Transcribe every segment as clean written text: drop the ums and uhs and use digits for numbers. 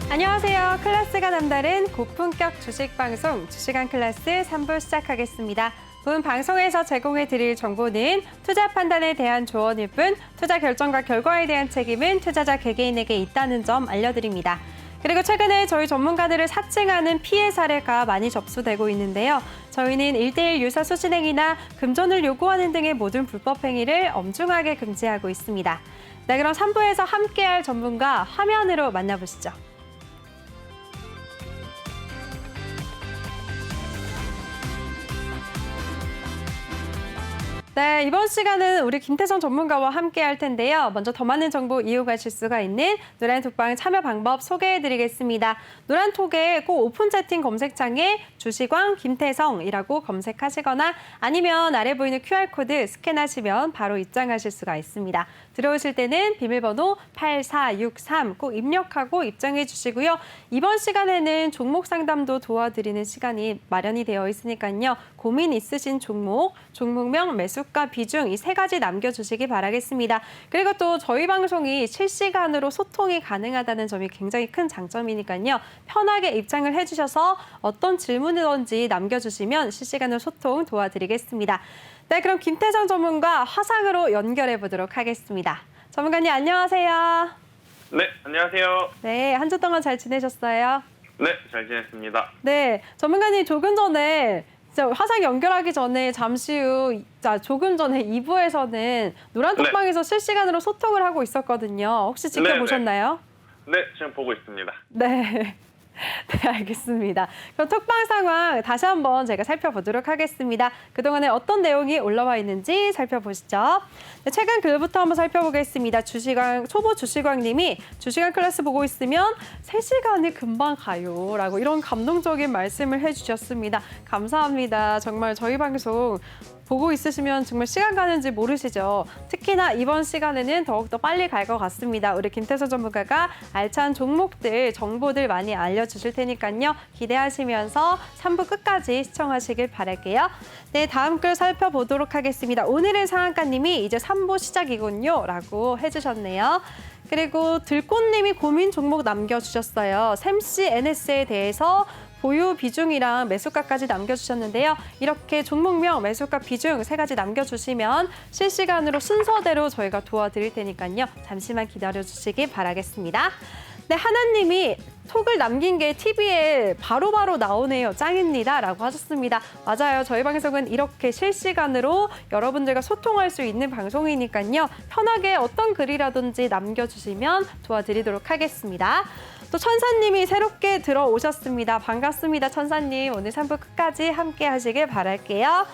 안녕하세요. 클래스가 남다른 고품격 주식방송 주식한 클래스 3부 시작하겠습니다. 본 방송에서 제공해드릴 정보는 투자 판단에 대한 조언일 뿐 투자 결정과 결과에 대한 책임은 투자자 개개인에게 있다는 점 알려드립니다. 그리고 최근에 저희 전문가들을 사칭하는 피해 사례가 많이 접수되고 있는데요. 저희는 1:1 유사 수신행위나 금전을 요구하는 등의 모든 불법 행위를 엄중하게 금지하고 있습니다. 네, 그럼 3부에서 함께할 전문가 화면으로 만나보시죠. 네, 이번 시간은 우리 김태성 전문가와 함께 할 텐데요. 먼저 더 많은 정보 이용하실 수가 있는 노란톡방 참여 방법 소개해드리겠습니다. 노란톡에 꼭 오픈 채팅 검색창에 주식왕 김태성이라고 검색하시거나 아니면 아래 보이는 QR코드 스캔하시면 바로 입장하실 수가 있습니다. 들어오실 때는 비밀번호 8463 꼭 입력하고 입장해 주시고요. 이번 시간에는 종목 상담도 도와드리는 시간이 마련이 되어 있으니까요. 고민 있으신 종목명, 매수가, 비중 이 세 가지 남겨주시기 바라겠습니다. 그리고 또 저희 방송이 실시간으로 소통이 가능하다는 점이 굉장히 큰 장점이니까요. 편하게 입장을 해주셔서 어떤 질문이든지 남겨주시면 실시간으로 소통 도와드리겠습니다. 네, 그럼 김태성 전문가 화상으로 연결해 보도록 하겠습니다. 전문가님 안녕하세요. 네, 안녕하세요. 네, 한 주 동안 잘 지내셨어요? 네, 잘 지냈습니다. 네, 전문가님 조금 전에 화상 연결하기 전에 잠시 후 조금 전에 2부에서는 노란톡방에서 실시간으로 소통을 하고 있었거든요. 혹시 지켜보셨나요? 네, 지금 보고 있습니다. 네. 네, 알겠습니다. 그럼 톡방 상황 다시 한번 제가 살펴보도록 하겠습니다. 그동안에 어떤 내용이 올라와 있는지 살펴보시죠. 네, 최근 글부터 한번 살펴보겠습니다. 초보 주식왕님이 주식왕 클래스 보고 있으면 3시간이 금방 가요 라고 이런 감동적인 말씀을 해주셨습니다. 감사합니다. 정말 저희 방송 보고 있으시면 정말 시간 가는지 모르시죠. 특히나 이번 시간에는 더욱더 빨리 갈 것 같습니다. 우리 김태성 전문가가 알찬 종목들, 정보들 많이 알려주실 테니까요. 기대하시면서 3부 끝까지 시청하시길 바랄게요. 네, 다음 글 살펴보도록 하겠습니다. 오늘의 상한가님이 이제 3부 시작이군요 라고 해주셨네요. 그리고 들꽃님이 고민 종목 남겨주셨어요. 샘씨 NS에 대해서 보유 비중이랑 매수가까지 남겨주셨는데요. 이렇게 종목명, 매수가, 비중 세 가지 남겨주시면 실시간으로 순서대로 저희가 도와드릴 테니까요. 잠시만 기다려주시기 바라겠습니다. 네, 하나님이 톡을 남긴 게 TV에 바로바로 나오네요. 짱입니다. 라고 하셨습니다. 맞아요. 저희 방송은 이렇게 실시간으로 여러분들과 소통할 수 있는 방송이니까요. 편하게 어떤 글이라든지 남겨주시면 도와드리도록 하겠습니다. 또 천사님이 새롭게 들어오셨습니다. 반갑습니다. 천사님. 오늘 3부 끝까지 함께 하시길 바랄게요.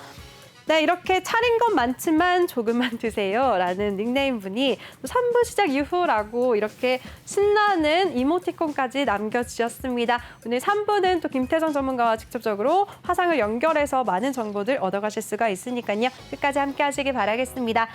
네, 이렇게 차린 건 많지만 조금만 드세요 라는 닉네임 분이 또 3부 시작 이후라고 이렇게 신나는 이모티콘까지 남겨주셨습니다. 오늘 3부는 또 김태성 전문가와 직접적으로 화상을 연결해서 많은 정보들 얻어가실 수가 있으니까요. 끝까지 함께 하시길 바라겠습니다.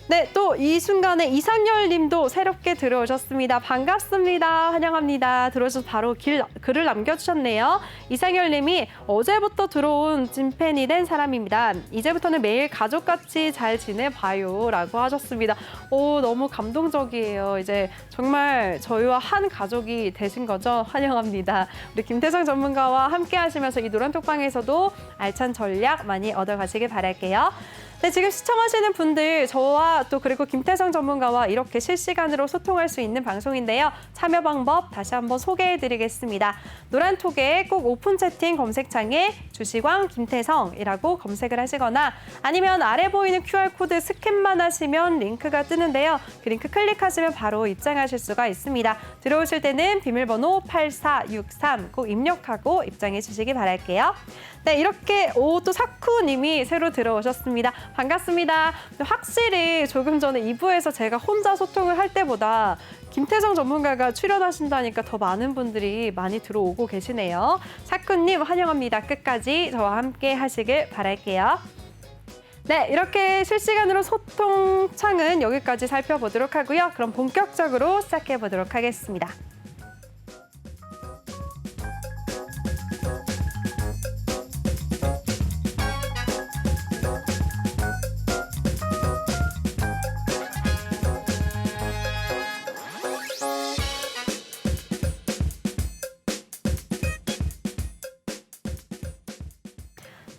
네, 또 이 순간에 이상열 님도 새롭게 들어오셨습니다. 반갑습니다. 환영합니다. 들어오셔서 바로 글을 남겨주셨네요. 이상열 님이 어제부터 들어온 찐팬이 된 사람입니다. 이제부터는 매일 가족같이 잘 지내봐요 라고 하셨습니다. 오, 너무 감동적이에요. 이제 정말 저희와 한 가족이 되신 거죠? 환영합니다. 우리 김태성 전문가와 함께 하시면서 이 노란톡방에서도 알찬 전략 많이 얻어가시길 바랄게요. 네, 지금 시청하시는 분들 저와 또 그리고 김태성 전문가와 이렇게 실시간으로 소통할 수 있는 방송인데요. 참여 방법 다시 한번 소개해드리겠습니다. 노란톡에 꼭 오픈 채팅 검색창에 주식왕 김태성이라고 검색을 하시거나 아니면 아래 보이는 QR코드 스캔만 하시면 링크가 뜨는데요. 그 링크 클릭하시면 바로 입장하실 수가 있습니다. 들어오실 때는 비밀번호 8463 꼭 입력하고 입장해 주시기 바랄게요. 네, 이렇게 또 사쿠님이 새로 들어오셨습니다. 반갑습니다. 확실히 조금 전에 2부에서 제가 혼자 소통을 할 때보다 김태성 전문가가 출연하신다니까 더 많은 분들이 많이 들어오고 계시네요. 사쿠님 환영합니다. 끝까지 저와 함께 하시길 바랄게요. 네, 이렇게 실시간으로 소통창은 여기까지 살펴보도록 하고요. 그럼 본격적으로 시작해 보도록 하겠습니다.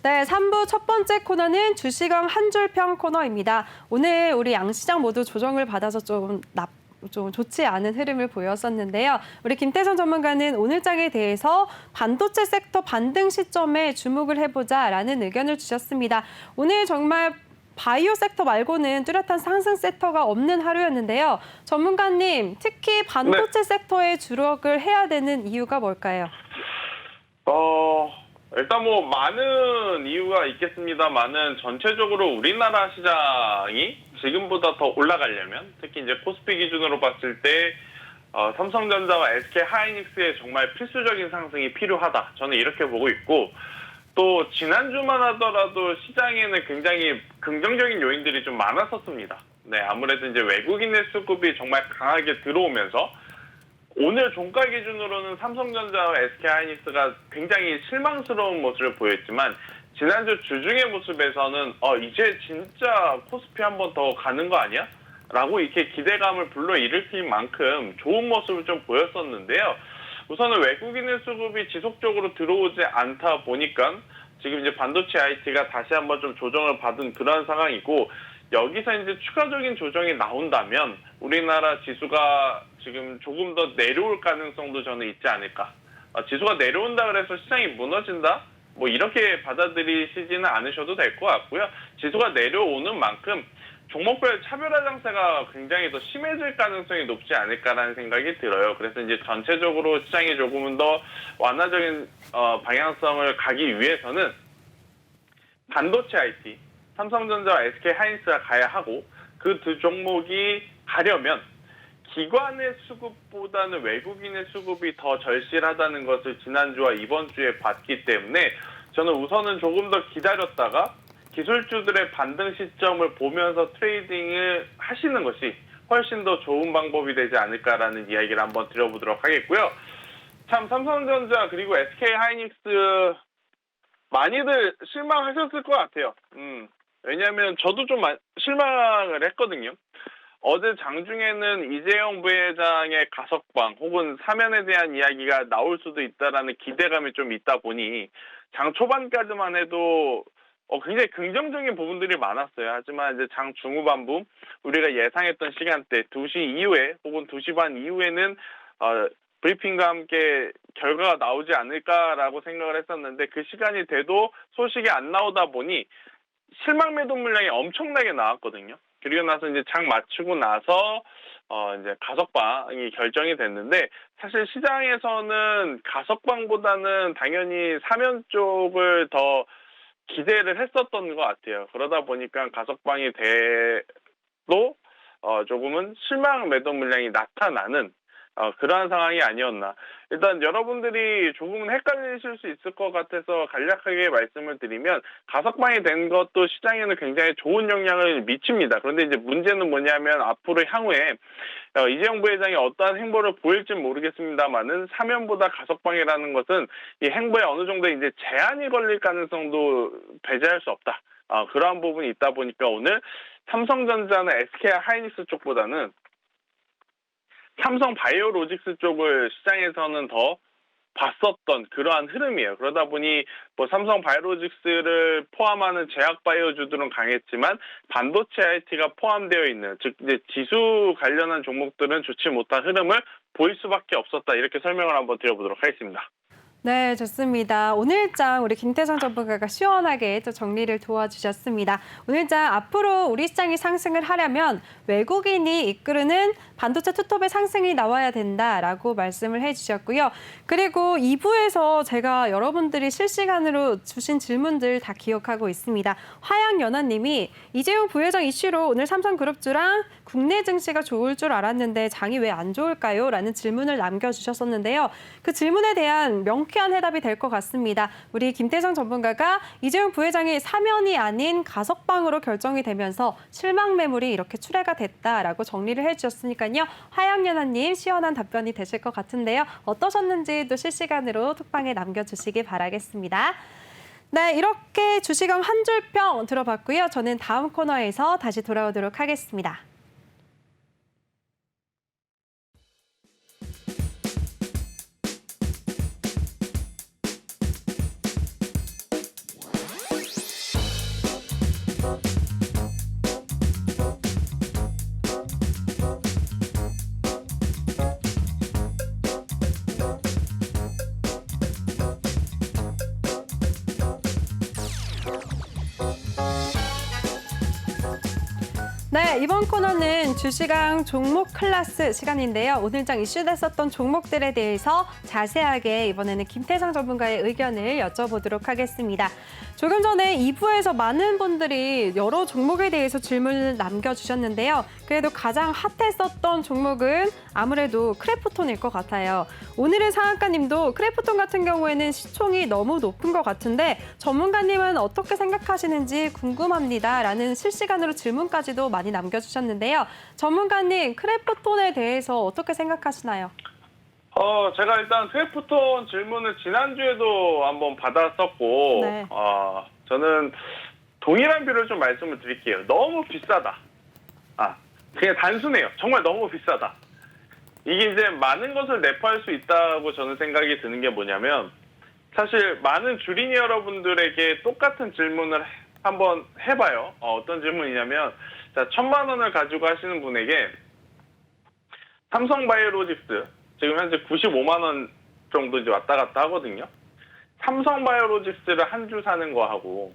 네, 3부 첫 번째 코너는 주시강 한 줄 평 코너입니다. 오늘 우리 양시장 모두 조정을 받아서 좀 좋지 않은 흐름을 보였었는데요. 우리 김태선 전문가는 오늘 장에 대해서 반도체 섹터 반등 시점에 주목을 해보자라는 의견을 주셨습니다. 오늘 정말 바이오 섹터 말고는 뚜렷한 상승 섹터가 없는 하루였는데요. 전문가님, 특히 반도체 섹터에 주력을 해야 되는 이유가 뭘까요? 일단 뭐 많은 이유가 있겠습니다만은 전체적으로 우리나라 시장이 지금보다 더 올라가려면 특히 이제 코스피 기준으로 봤을 때 삼성전자와 SK 하이닉스의 정말 필수적인 상승이 필요하다. 저는 이렇게 보고 있고 또 지난주만 하더라도 시장에는 굉장히 긍정적인 요인들이 좀 많았었습니다. 네, 아무래도 이제 외국인의 수급이 정말 강하게 들어오면서 오늘 종가 기준으로는 삼성전자와 SK하이닉스가 굉장히 실망스러운 모습을 보였지만 지난주 주중의 모습에서는 이제 진짜 코스피 한 번 더 가는 거 아니야? 라고 이렇게 기대감을 불러일으킬 만큼 좋은 모습을 좀 보였었는데요. 우선은 외국인의 수급이 지속적으로 들어오지 않다 보니까 지금 이제 반도체 IT가 다시 한번 좀 조정을 받은 그런 상황이고 여기서 이제 추가적인 조정이 나온다면 우리나라 지수가 지금 조금 더 내려올 가능성도 저는 있지 않을까. 지수가 내려온다 그래서 시장이 무너진다? 뭐 이렇게 받아들이시지는 않으셔도 될 것 같고요. 지수가 내려오는 만큼 종목별 차별화 장세가 굉장히 더 심해질 가능성이 높지 않을까라는 생각이 들어요. 그래서 이제 전체적으로 시장이 조금은 더 완화적인 방향성을 가기 위해서는 반도체 IT, 삼성전자와 SK 하이닉스가 가야 하고 그 두 종목이 가려면 기관의 수급보다는 외국인의 수급이 더 절실하다는 것을 지난주와 이번 주에 봤기 때문에 저는 우선은 조금 더 기다렸다가 기술주들의 반등 시점을 보면서 트레이딩을 하시는 것이 훨씬 더 좋은 방법이 되지 않을까라는 이야기를 한번 드려보도록 하겠고요. 참 삼성전자 그리고 SK 하이닉스 많이들 실망하셨을 것 같아요. 왜냐하면 저도 좀 실망을 했거든요. 어제 장중에는 이재용 부회장의 가석방 혹은 사면에 대한 이야기가 나올 수도 있다라는 기대감이 좀 있다 보니 장 초반까지만 해도 굉장히 긍정적인 부분들이 많았어요. 하지만 이제 장 중후반부 우리가 예상했던 시간대 2시 이후에 혹은 2시 반 이후에는 브리핑과 함께 결과가 나오지 않을까라고 생각을 했었는데 그 시간이 돼도 소식이 안 나오다 보니 실망 매도 물량이 엄청나게 나왔거든요. 그리고 나서 이제 장 맞추고 나서 이제 가석방이 결정이 됐는데 사실 시장에서는 가석방보다는 당연히 사면 쪽을 더 기대를 했었던 것 같아요. 그러다 보니까 가석방이 돼도 조금은 실망 매도 물량이 나타나는 그러한 상황이 아니었나. 일단 여러분들이 조금은 헷갈리실 수 있을 것 같아서 간략하게 말씀을 드리면 가석방이 된 것도 시장에는 굉장히 좋은 영향을 미칩니다. 그런데 이제 문제는 뭐냐면 앞으로 향후에 이재용 부회장이 어떠한 행보를 보일지는 모르겠습니다만은 사면보다 가석방이라는 것은 이 행보에 어느 정도 이제 제한이 걸릴 가능성도 배제할 수 없다. 그러한 부분이 있다 보니까 오늘 삼성전자나 SK 하이닉스 쪽보다는 삼성 바이오로직스 쪽을 시장에서는 더 봤었던 그러한 흐름이에요. 그러다 보니 뭐 삼성 바이오로직스를 포함하는 제약 바이오주들은 강했지만 반도체 IT가 포함되어 있는 즉 이제 지수 관련한 종목들은 좋지 못한 흐름을 보일 수밖에 없었다. 이렇게 설명을 한번 드려보도록 하겠습니다. 네, 좋습니다. 오늘장 우리 김태성 전문가가 시원하게 또 정리를 도와주셨습니다. 오늘장 앞으로 우리 시장이 상승을 하려면 외국인이 이끄는 반도체 투톱의 상승이 나와야 된다라고 말씀을 해주셨고요. 그리고 2부에서 제가 여러분들이 실시간으로 주신 질문들 다 기억하고 있습니다. 화양연화님이 이재용 부회장 이슈로 오늘 삼성그룹주랑 국내 증시가 좋을 줄 알았는데 장이 왜 안 좋을까요? 라는 질문을 남겨주셨었는데요. 그 질문에 대한 명쾌한 해답이 될 것 같습니다. 우리 김태성 전문가가 이재용 부회장이 사면이 아닌 가석방으로 결정이 되면서 실망 매물이 이렇게 출회가 됐다라고 정리를 해주셨으니까요. 화양연화님 시원한 답변이 되실 것 같은데요. 어떠셨는지 또 실시간으로 톡방에 남겨주시기 바라겠습니다. 네, 이렇게 주시강 한 줄평 들어봤고요. 저는 다음 코너에서 다시 돌아오도록 하겠습니다. 네, 이번 코너는 주시강 종목 클래스 시간인데요. 오늘장 이슈됐었던 종목들에 대해서 자세하게 이번에는 김태상 전문가의 의견을 여쭤보도록 하겠습니다. 조금 전에 2부에서 많은 분들이 여러 종목에 대해서 질문을 남겨주셨는데요. 그래도 가장 핫했었던 종목은 아무래도 크래프톤일 것 같아요. 오늘의 상한가님도 크래프톤 같은 경우에는 시총이 너무 높은 것 같은데 전문가님은 어떻게 생각하시는지 궁금합니다. 라는 실시간으로 질문까지도 많이 남겨주셨는데요. 전문가님, 크래프톤에 대해서 어떻게 생각하시나요? 제가 일단 크래프톤 질문을 지난주에도 한번 받았었고, 네. 저는 동일한 뷰를 좀 말씀을 드릴게요. 너무 비싸다. 그냥 단순해요. 정말 너무 비싸다. 이게 이제 많은 것을 내포할 수 있다고 저는 생각이 드는 게 뭐냐면, 사실 많은 주린이 여러분들에게 똑같은 질문을 한번 해봐요. 어떤 질문이냐면, 자, 1,000만 원을 가지고 하시는 분에게 삼성바이오로직스, 지금 현재 95만 원 정도 이제 왔다 갔다 하거든요. 삼성바이오로직스를 한 주 사는 거하고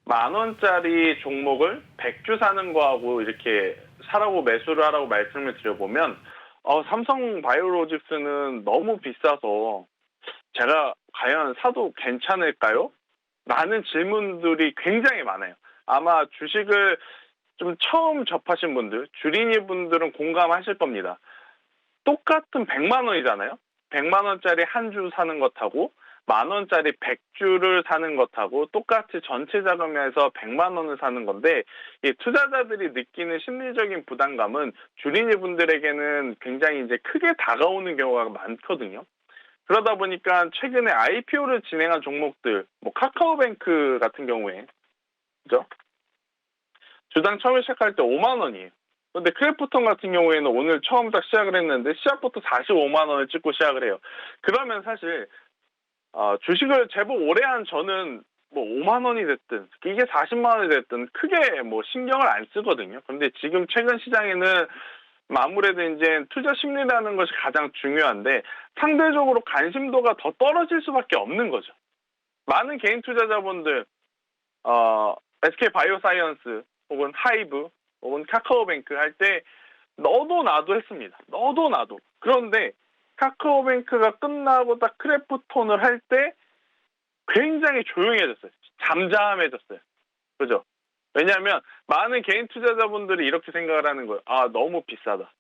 10,000원짜리 종목을 100주 사는 거하고 이렇게 사라고 매수를 하라고 말씀을 드려보면 삼성바이오로직스는 너무 비싸서 제가 과연 사도 괜찮을까요? 라는 질문들이 굉장히 많아요. 아마 주식을 좀 처음 접하신 분들, 주린이 분들은 공감하실 겁니다. 똑같은 100만 원이잖아요. 100만 원짜리 한 주 사는 것하고 10,000원짜리 100주를 사는 것하고 똑같이 전체 자금에서 100만 원을 사는 건데 이 투자자들이 느끼는 심리적인 부담감은 주린이 분들에게는 굉장히 이제 크게 다가오는 경우가 많거든요. 그러다 보니까 최근에 IPO를 진행한 종목들, 뭐 카카오뱅크 같은 경우에 그죠? 주당 처음에 시작할 때 5만 원이에요. 근데 크래프톤 같은 경우에는 오늘 처음 딱 시작을 했는데 시작부터 45만 원을 찍고 시작을 해요. 그러면 사실 주식을 제법 오래 한 저는 뭐 5만 원이 됐든 이게 40만 원이 됐든 크게 뭐 신경을 안 쓰거든요. 근데 지금 최근 시장에는 아무래도 이제 투자 심리라는 것이 가장 중요한데 상대적으로 관심도가 더 떨어질 수밖에 없는 거죠. 많은 개인 투자자분들 SK바이오사이언스 혹은 하이브 혹은 카카오뱅크 할 때 너도 나도 했습니다. 너도 나도. 그런데 카카오뱅크가 끝나고 딱 크래프톤을 할 때 굉장히 조용해졌어요. 잠잠해졌어요. 그죠? 왜냐하면 많은 개인 투자자분들이 이렇게 생각을 하는 거예요. 너무 비싸다.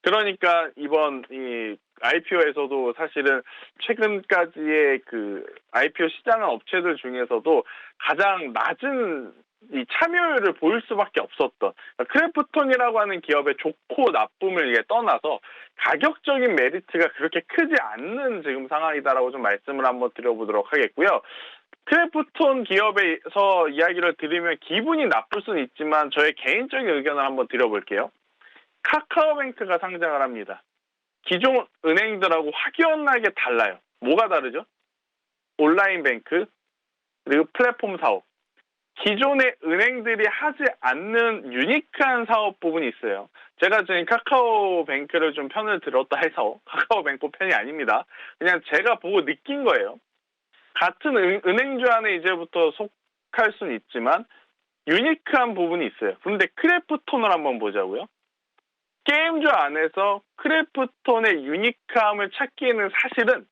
그러니까 이번 이 IPO에서도 사실은 최근까지의 그 IPO 시장한 업체들 중에서도 가장 낮은 이 참여율을 보일 수밖에 없었던 크래프톤이라고 하는 기업의 좋고 나쁨을 이게 떠나서 가격적인 메리트가 그렇게 크지 않는 지금 상황이다라고 좀 말씀을 한번 드려보도록 하겠고요. 크래프톤 기업에서 이야기를 드리면 기분이 나쁠 수는 있지만 저의 개인적인 의견을 한번 드려볼게요. 카카오뱅크가 상장을 합니다. 기존 은행들하고 확연하게 달라요. 뭐가 다르죠? 온라인 뱅크, 그리고 플랫폼 사업. 기존의 은행들이 하지 않는 유니크한 사업 부분이 있어요. 제가 지금 카카오뱅크를 좀 편을 들었다 해서 카카오뱅크 편이 아닙니다. 그냥 제가 보고 느낀 거예요. 같은 은행주 안에 이제부터 속할 수는 있지만 유니크한 부분이 있어요. 그런데 크래프톤을 한번 보자고요. 게임주 안에서 크래프톤의 유니크함을 찾기에는 사실은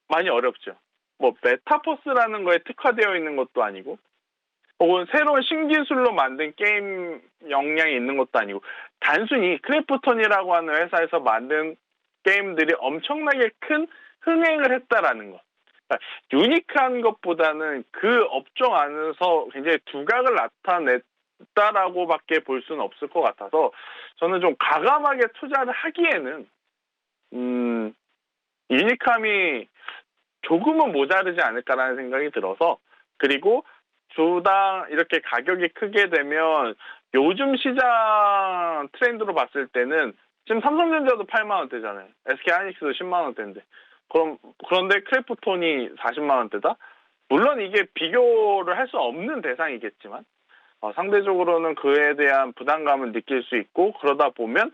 많이 어렵죠. 뭐 메타버스라는 거에 특화되어 있는 것도 아니고 혹은 새로운 신기술로 만든 게임 역량이 있는 것도 아니고 단순히 크래프톤이라고 하는 회사에서 만든 게임들이 엄청나게 큰 흥행을 했다라는 것. 그러니까 유니크한 것보다는 그 업종 안에서 굉장히 두각을 나타냈다라고밖에 볼 수는 없을 것 같아서 저는 좀 과감하게 투자를 하기에는 유니크함이 조금은 모자르지 않을까라는 생각이 들어서 그리고 주당 이렇게 가격이 크게 되면 요즘 시장 트렌드로 봤을 때는 지금 삼성전자도 8만 원대잖아요. SK하이닉스도 10만 원대인데 그런데 크래프톤이 40만 원대다? 물론 이게 비교를 할 수 없는 대상이겠지만 상대적으로는 그에 대한 부담감을 느낄 수 있고 그러다 보면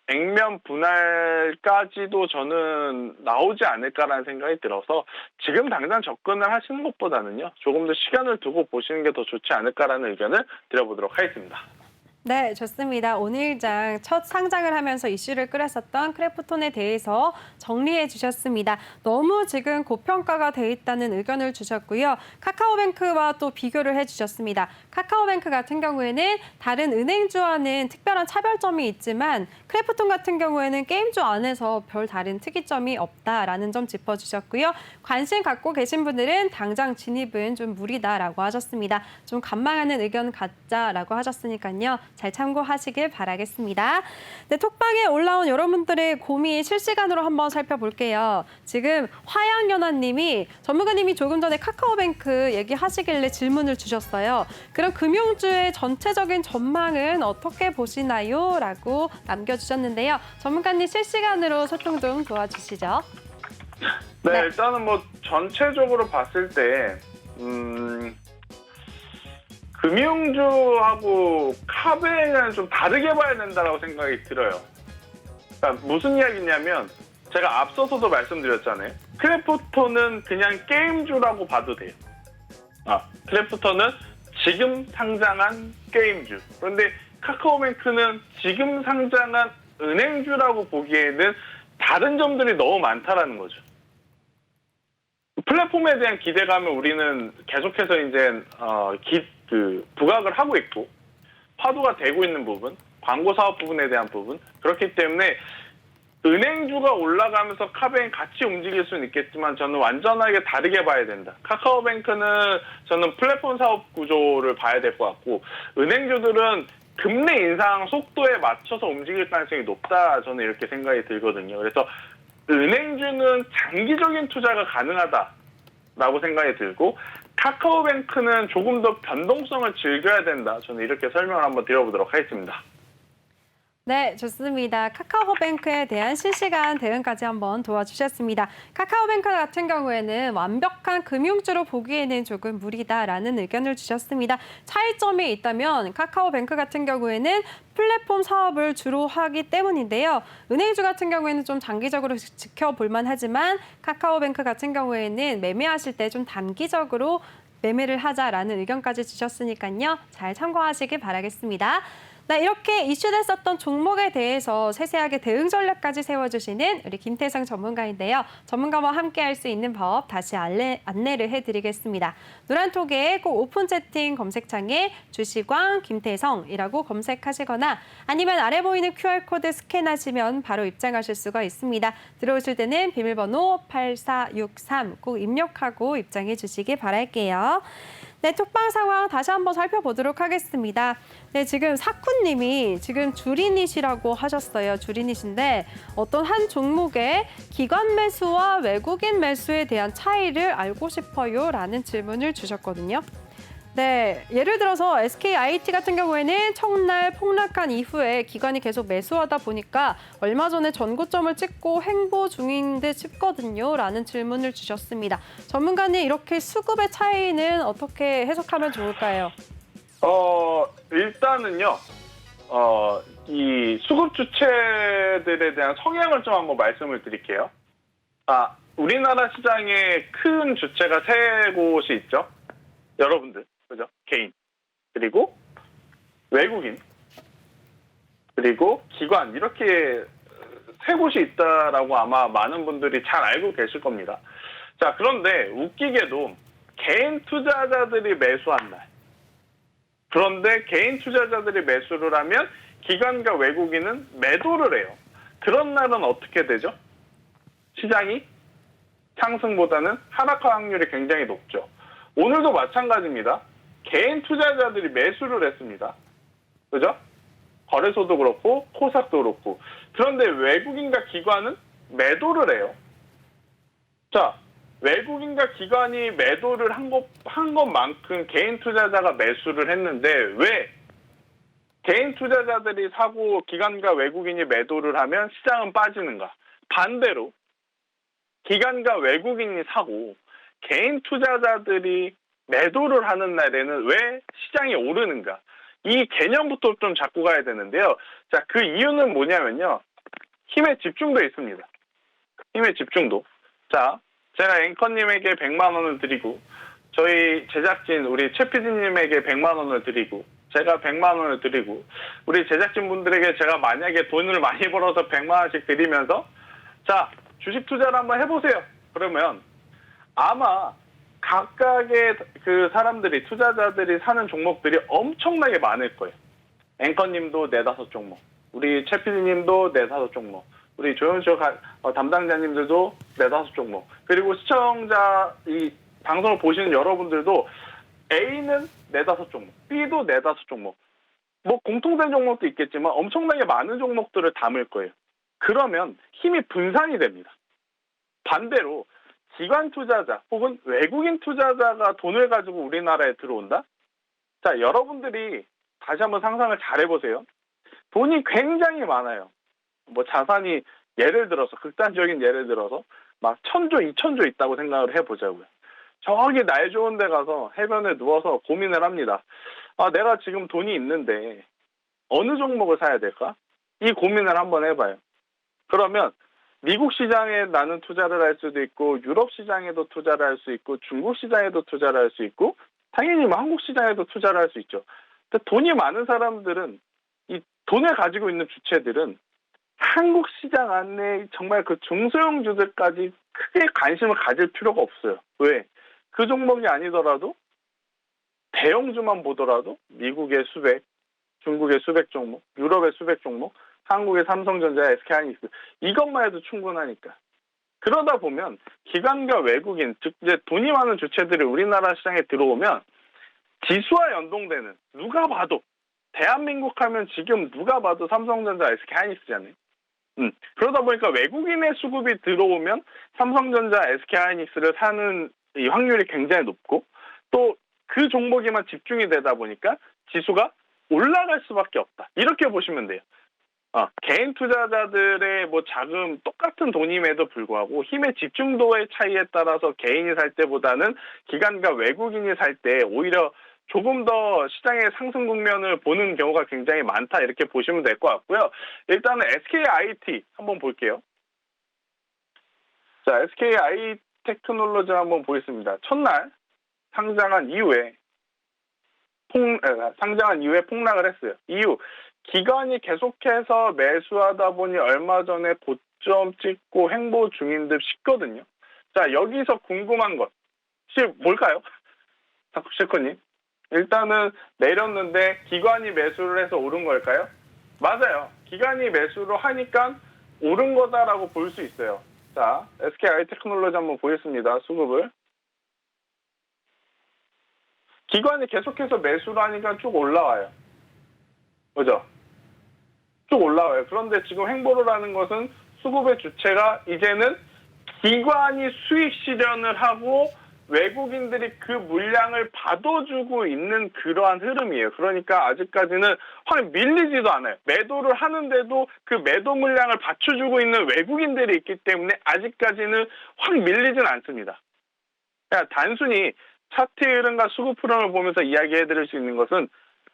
액면 분할까지도 저는 나오지 않을까라는 생각이 들어서 지금 당장 접근을 하시는 것보다는요. 조금 더 시간을 두고 보시는 게 더 좋지 않을까라는 의견을 드려보도록 하겠습니다. 네, 좋습니다. 오늘장 첫 상장을 하면서 이슈를 끌었었던 크래프톤에 대해서 정리해 주셨습니다. 너무 지금 고평가가 돼 있다는 의견을 주셨고요. 카카오뱅크와 또 비교를 해 주셨습니다. 카카오뱅크 같은 경우에는 다른 은행주와는 특별한 차별점이 있지만 크래프톤 같은 경우에는 게임주 안에서 별 다른 특이점이 없다라는 점 짚어주셨고요. 관심 갖고 계신 분들은 당장 진입은 좀 무리다라고 하셨습니다. 좀 관망하는 의견 갖자라고 하셨으니까요. 잘 참고하시길 바라겠습니다. 네, 톡방에 올라온 여러분들의 고민 실시간으로 한번 살펴볼게요. 지금 화양연화님이 전문가님이 조금 전에 카카오뱅크 얘기하시길래 질문을 주셨어요. 그럼 금융주의 전체적인 전망은 어떻게 보시나요? 라고 남겨주셨는데요. 전문가님 실시간으로 소통 좀 도와주시죠. 네, 일단은 뭐 전체적으로 봤을 때 금융주하고 카뱅은 좀 다르게 봐야 된다고 생각이 들어요. 그러니까 무슨 이야기냐면 제가 앞서서도 말씀드렸잖아요. 크래프톤은 그냥 게임주라고 봐도 돼요. 크래프톤은 지금 상장한 게임주. 그런데 카카오뱅크는 지금 상장한 은행주라고 보기에는 다른 점들이 너무 많다라는 거죠. 플랫폼에 대한 기대감을 우리는 계속해서 이제 부각을 하고 있고 화두가 되고 있는 부분, 광고 사업 부분에 대한 부분 그렇기 때문에 은행주가 올라가면서 카뱅 같이 움직일 수는 있겠지만 저는 완전하게 다르게 봐야 된다. 카카오뱅크는 저는 플랫폼 사업 구조를 봐야 될 것 같고 은행주들은 금리 인상 속도에 맞춰서 움직일 가능성이 높다. 저는 이렇게 생각이 들거든요. 그래서 은행주는 장기적인 투자가 가능하다라고 생각이 들고 카카오뱅크는 조금 더 변동성을 즐겨야 된다. 저는 이렇게 설명을 한번 드려보도록 하겠습니다. 네, 좋습니다. 카카오뱅크에 대한 실시간 대응까지 한번 도와주셨습니다. 카카오뱅크 같은 경우에는 완벽한 금융주로 보기에는 조금 무리다라는 의견을 주셨습니다. 차이점이 있다면 카카오뱅크 같은 경우에는 플랫폼 사업을 주로 하기 때문인데요. 은행주 같은 경우에는 좀 장기적으로 지켜볼만 하지만 카카오뱅크 같은 경우에는 매매하실 때 좀 단기적으로 매매를 하자라는 의견까지 주셨으니까요. 잘 참고하시길 바라겠습니다. 네, 이렇게 이슈됐었던 종목에 대해서 세세하게 대응 전략까지 세워주시는 우리 김태성 전문가인데요. 전문가와 함께 할 수 있는 법 다시 안내를 해드리겠습니다. 노란톡에 꼭 오픈 채팅 검색창에 주시광 김태성이라고 검색하시거나 아니면 아래 보이는 QR코드 스캔하시면 바로 입장하실 수가 있습니다. 들어오실 때는 비밀번호 8463 꼭 입력하고 입장해 주시기 바랄게요. 네, 톡방 상황 다시 한번 살펴보도록 하겠습니다. 네, 지금 사쿠님이 지금 주리닛이라고 하셨어요. 주리닛인데 어떤 한 종목의 기관 매수와 외국인 매수에 대한 차이를 알고 싶어요 라는 질문을 주셨거든요. 네, 예를 들어서 SKIT 같은 경우에는 첫날 폭락한 이후에 기관이 계속 매수하다 보니까 얼마 전에 전고점을 찍고 횡보 중인 듯 싶거든요. 라는 질문을 주셨습니다. 전문가님, 이렇게 수급의 차이는 어떻게 해석하면 좋을까요? 일단은요, 이 수급 주체들에 대한 성향을 좀 한번 말씀을 드릴게요. 우리나라 시장에 큰 주체가 세 곳이 있죠. 여러분들. 그죠? 개인, 그리고 외국인, 그리고 기관 이렇게 세 곳이 있다라고 아마 많은 분들이 잘 알고 계실 겁니다. 자, 그런데 웃기게도 개인 투자자들이 매수한 날, 그런데 개인 투자자들이 매수를 하면 기관과 외국인은 매도를 해요. 그런 날은 어떻게 되죠? 시장이 상승보다는 하락할 확률이 굉장히 높죠. 오늘도 마찬가지입니다. 개인 투자자들이 매수를 했습니다. 그죠? 거래소도 그렇고 코스닥도 그렇고. 그런데 외국인과 기관은 매도를 해요. 자, 외국인과 기관이 매도를 한 것만큼 개인 투자자가 매수를 했는데 왜 개인 투자자들이 사고 기관과 외국인이 매도를 하면 시장은 빠지는가? 반대로 기관과 외국인이 사고 개인 투자자들이 매도를 하는 날에는 왜 시장이 오르는가? 이 개념부터 좀 잡고 가야 되는데요. 자, 그 이유는 뭐냐면요. 힘의 집중도 있습니다. 힘의 집중도. 자, 제가 앵커님에게 100만 원을 드리고 저희 제작진 우리 최 PD님에게 100만 원을 드리고 제가 100만 원을 드리고 우리 제작진분들에게 제가 만약에 돈을 많이 벌어서 100만 원씩 드리면서 자, 주식 투자를 한번 해보세요. 그러면 아마 각각의 그 사람들이 투자자들이 사는 종목들이 엄청나게 많을 거예요. 앵커님도 4-5종목, 우리 최 PD님도 4-5종목, 우리 조현수 담당자님들도 4-5종목, 그리고 시청자 이 방송을 보시는 여러분들도 A는 4-5종목, B도 4-5종목, 뭐 공통된 종목도 있겠지만 엄청나게 많은 종목들을 담을 거예요. 그러면 힘이 분산이 됩니다. 반대로 기관 투자자 혹은 외국인 투자자가 돈을 가지고 우리나라에 들어온다? 자, 여러분들이 다시 한번 상상을 잘 해보세요. 돈이 굉장히 많아요. 뭐 자산이 예를 들어서 극단적인 예를 들어서 막 1000조, 2000조 있다고 생각을 해보자고요. 저기 날 좋은 데 가서 해변에 누워서 고민을 합니다. 아, 내가 지금 돈이 있는데 어느 종목을 사야 될까? 이 고민을 한번 해봐요. 그러면 미국 시장에 나는 투자를 할 수도 있고 유럽 시장에도 투자를 할 수 있고 중국 시장에도 투자를 할 수 있고 당연히 뭐 한국 시장에도 투자를 할 수 있죠. 근데 돈이 많은 사람들은 이 돈을 가지고 있는 주체들은 한국 시장 안에 정말 그 중소형주들까지 크게 관심을 가질 필요가 없어요. 왜? 그 종목이 아니더라도 대형주만 보더라도 미국의 수백, 중국의 수백 종목, 유럽의 수백 종목, 한국의 삼성전자, SK하이닉스 이것만 해도 충분하니까. 그러다 보면 기관과 외국인, 즉 이제 돈이 많은 주체들이 우리나라 시장에 들어오면 지수와 연동되는 누가 봐도 대한민국 하면 지금 누가 봐도 삼성전자, SK하이닉스잖아요. 그러다 보니까 외국인의 수급이 들어오면 삼성전자, SK하이닉스를 사는 이 확률이 굉장히 높고 또 그 종목에만 집중이 되다 보니까 지수가 올라갈 수밖에 없다. 이렇게 보시면 돼요. 개인 투자자들의 뭐 자금 똑같은 돈임에도 불구하고 힘의 집중도의 차이에 따라서 개인이 살 때보다는 기관과 외국인이 살 때 오히려 조금 더 시장의 상승 국면을 보는 경우가 굉장히 많다. 이렇게 보시면 될 것 같고요. 일단은 SKIT 한번 볼게요. 자, SKI 테크놀로지 한번 보겠습니다. 첫날 상장한 이후에 폭락을 했어요. 이유, 기관이 계속해서 매수하다 보니 얼마 전에 고점 찍고 횡보 중인 듯 싶거든요. 자, 여기서 궁금한 것이 뭘까요? 셰커님. 일단은 내렸는데 기관이 매수를 해서 오른 걸까요? 맞아요. 기관이 매수를 하니까 오른 거다라고 볼 수 있어요. 자, SKI 테크놀로지 한번 보겠습니다. 수급을. 기관이 계속해서 매수를 하니까 쭉 올라와요. 그죠? 쭉 올라와요. 그런데 지금 횡보를 하는 것은 수급의 주체가 이제는 기관이 수익 실현을 하고 외국인들이 그 물량을 받아주고 있는 그러한 흐름이에요. 그러니까 아직까지는 확 밀리지도 않아요. 매도를 하는데도 그 매도 물량을 받쳐주고 있는 외국인들이 있기 때문에 아직까지는 확 밀리진 않습니다. 그냥 단순히 차트 흐름과 수급 흐름을 보면서 이야기해드릴 수 있는 것은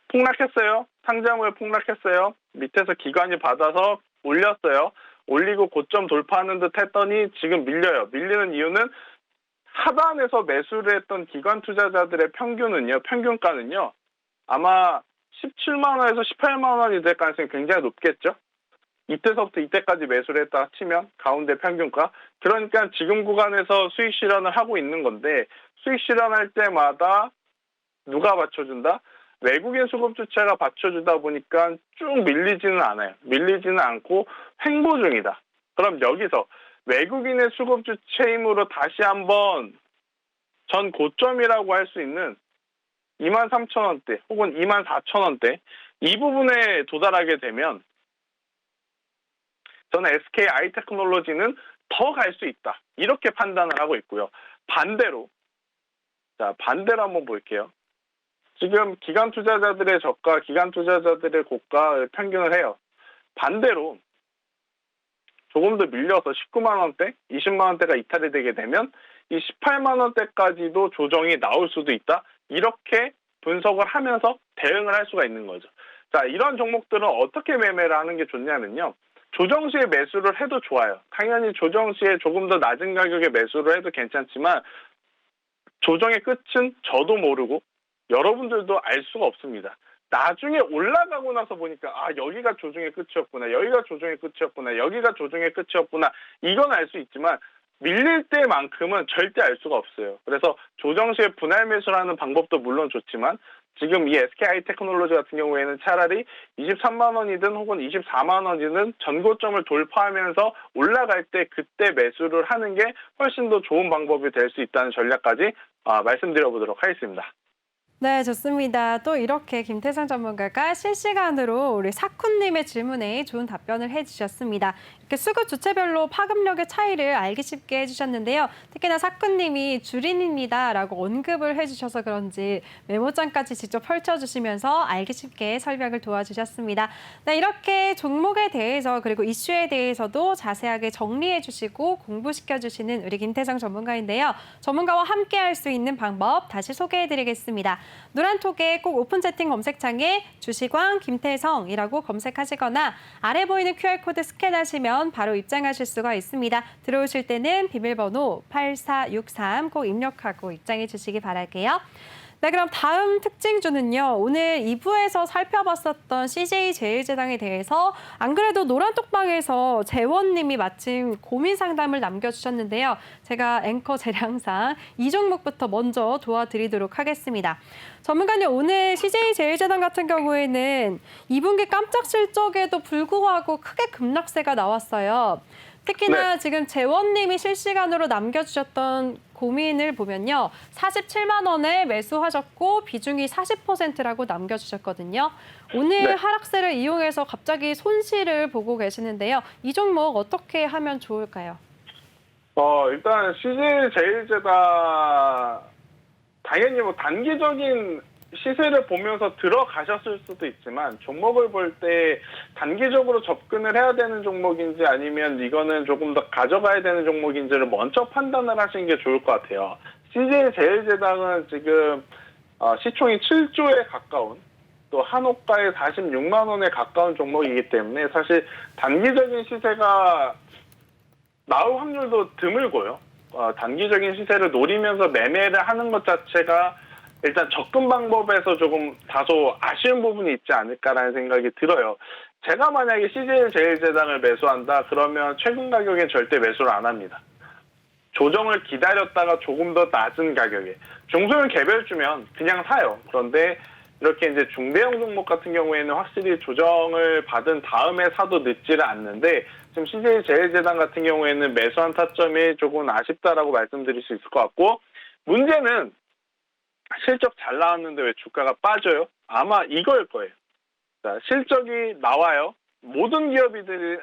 폭락했어요. 상장후에 폭락했어요. 밑에서 기관이 받아서 올렸어요. 올리고 고점 돌파하는 듯 했더니 지금 밀려요. 밀리는 이유는 하단에서 매수를 했던 기관 투자자들의 평균가는요. 아마 17만 원에서 18만 원이 될 가능성이 굉장히 높겠죠. 이때서부터 이때까지 매수를 했다 치면 가운데 평균가. 그러니까 지금 구간에서 수익 실현을 하고 있는 건데 수익 실현할 때마다 누가 받쳐준다? 외국인 수급 주체가 받쳐주다 보니까 쭉 밀리지는 않아요. 밀리지는 않고 횡보 중이다. 그럼 여기서 외국인의 수급 주체이므로 다시 한번 전 고점이라고 할 수 있는 23,000원대 혹은 24,000원대 이 부분에 도달하게 되면 저는 SKI 테크놀로지는 더 갈 수 있다. 이렇게 판단을 하고 있고요. 반대로 한번 볼게요. 지금 기관 투자자들의 저가, 기관 투자자들의 고가 평균을 해요. 반대로 조금 더 밀려서 19만 원대, 20만 원대가 이탈이 되게 되면 이 18만 원대까지도 조정이 나올 수도 있다. 이렇게 분석을 하면서 대응을 할 수가 있는 거죠. 자, 이런 종목들은 어떻게 매매를 하는 게 좋냐면요. 조정 시에 매수를 해도 좋아요. 당연히 조정 시에 조금 더 낮은 가격에 매수를 해도 괜찮지만 조정의 끝은 저도 모르고 여러분들도 알 수가 없습니다. 나중에 올라가고 나서 보니까 여기가 조정의 끝이었구나, 여기가 조정의 끝이었구나, 여기가 조정의 끝이었구나, 이건 알 수 있지만 밀릴 때만큼은 절대 알 수가 없어요. 그래서 조정 시에 분할 매수를 하는 방법도 물론 좋지만 지금 이 SK하이테크놀로지 같은 경우에는 차라리 23만 원이든 혹은 24만 원이든 전고점을 돌파하면서 올라갈 때 그때 매수를 하는 게 훨씬 더 좋은 방법이 될 수 있다는 전략까지 말씀드려보도록 하겠습니다. 네, 좋습니다. 또 이렇게 김태성 전문가가 실시간으로 우리 사쿠님의 질문에 좋은 답변을 해주셨습니다. 이렇게 수급 주체별로 파급력의 차이를 알기 쉽게 해주셨는데요. 특히나 사쿠님이 주린입니다라고 언급을 해주셔서 그런지 메모장까지 직접 펼쳐주시면서 알기 쉽게 설명을 도와주셨습니다. 네, 이렇게 종목에 대해서 그리고 이슈에 대해서도 자세하게 정리해주시고 공부시켜주시는 우리 김태성 전문가인데요. 전문가와 함께 할 수 있는 방법 다시 소개해드리겠습니다. 노란톡에 꼭 오픈 채팅 검색창에 주식왕 김태성이라고 검색하시거나 아래 보이는 QR코드 스캔하시면 바로 입장하실 수가 있습니다. 들어오실 때는 비밀번호 8463 꼭 입력하고 입장해 주시기 바랄게요. 네, 그럼 다음 특징주는요. 오늘 2부에서 살펴봤었던 CJ제일제당에 대해서 안 그래도 노란톡방에서 재원님이 마침 고민 상담을 남겨주셨는데요. 제가 앵커 재량상 이 종목부터 먼저 도와드리도록 하겠습니다. 전문가님, 오늘 CJ제일제당 같은 경우에는 2분기 깜짝 실적에도 불구하고 크게 급락세가 나왔어요. 특히나 지금 재원님이 실시간으로 남겨주셨던 고민을 보면요. 47만 원에 매수하셨고 비중이 40%라고 남겨주셨거든요. 오늘 하락세를 이용해서 갑자기 손실을 보고 계시는데요. 이 종목 어떻게 하면 좋을까요? 일단 CJ제일제당 당연히 단기적인 시세를 보면서 들어가셨을 수도 있지만 종목을 볼 때 단기적으로 접근을 해야 되는 종목인지 아니면 이거는 조금 더 가져가야 되는 종목인지를 먼저 판단을 하시는 게 좋을 것 같아요. CJ제일제당은 지금 시총이 7조에 가까운 또 한호가에 46만 원에 가까운 종목이기 때문에 사실 단기적인 시세가 나올 확률도 드물고요. 단기적인 시세를 노리면서 매매를 하는 것 자체가 일단 접근 방법에서 조금 다소 아쉬운 부분이 있지 않을까라는 생각이 들어요. 제가 만약에 CJ제일제당을 매수한다 그러면 최근 가격엔 절대 매수를 안 합니다. 조정을 기다렸다가 조금 더 낮은 가격에 중소형 개별주면 그냥 사요. 그런데 이렇게 이제 중대형 종목 같은 경우에는 확실히 조정을 받은 다음에 사도 늦지를 않는데 지금 CJ제일제당 같은 경우에는 매수한 타점이 조금 아쉽다라고 말씀드릴 수 있을 것 같고 문제는 실적 잘 나왔는데 왜 주가가 빠져요? 아마 이걸 거예요. 자, 실적이 나와요. 모든 기업이들이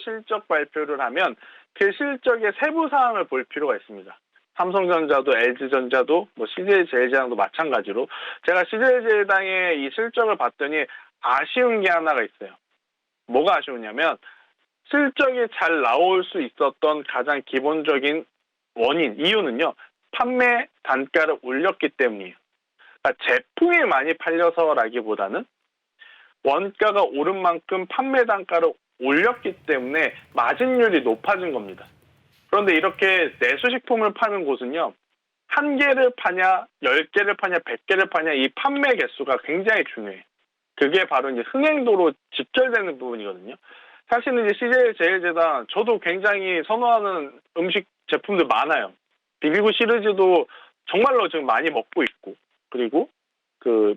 실적 발표를 하면 그 실적의 세부 사항을 볼 필요가 있습니다. 삼성전자도 LG전자도 CJ제일제당도 마찬가지로 제가 CJ제일당의 이 실적을 봤더니 아쉬운 게 하나가 있어요. 뭐가 아쉬우냐면 실적이 잘 나올 수 있었던 가장 기본적인 원인, 이유는요. 판매 단가를 올렸기 때문이에요. 그러니까 제품이 많이 팔려서라기보다는 원가가 오른 만큼 판매 단가를 올렸기 때문에 마진율이 높아진 겁니다. 그런데 이렇게 내수식품을 파는 곳은요. 1개를 파냐, 10개를 파냐, 100개를 파냐 이 판매 개수가 굉장히 중요해요. 그게 바로 이제 흥행도로 직결되는 부분이거든요. 사실은 이제 CJ제일제당 저도 굉장히 선호하는 음식 제품들 많아요. 비비고 시리즈도 정말로 지금 많이 먹고 있고 그리고 그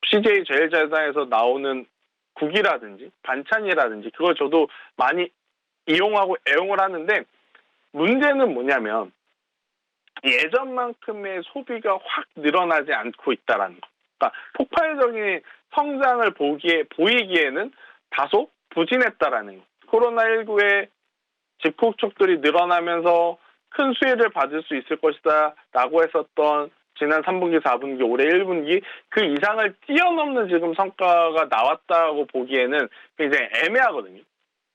CJ제일제당에서 나오는 국이라든지 반찬이라든지 그걸 저도 많이 이용하고 애용을 하는데 문제는 뭐냐면 예전만큼의 소비가 확 늘어나지 않고 있다라는 거. 그러니까 폭발적인 성장을 보이기에는 다소 부진했다라는 거. 코로나19에 집콕촉들이 늘어나면서 큰 수혜를 받을 수 있을 것이다 라고 했었던 지난 3분기, 4분기, 올해 1분기 그 이상을 뛰어넘는 지금 성과가 나왔다고 보기에는 굉장히 애매하거든요.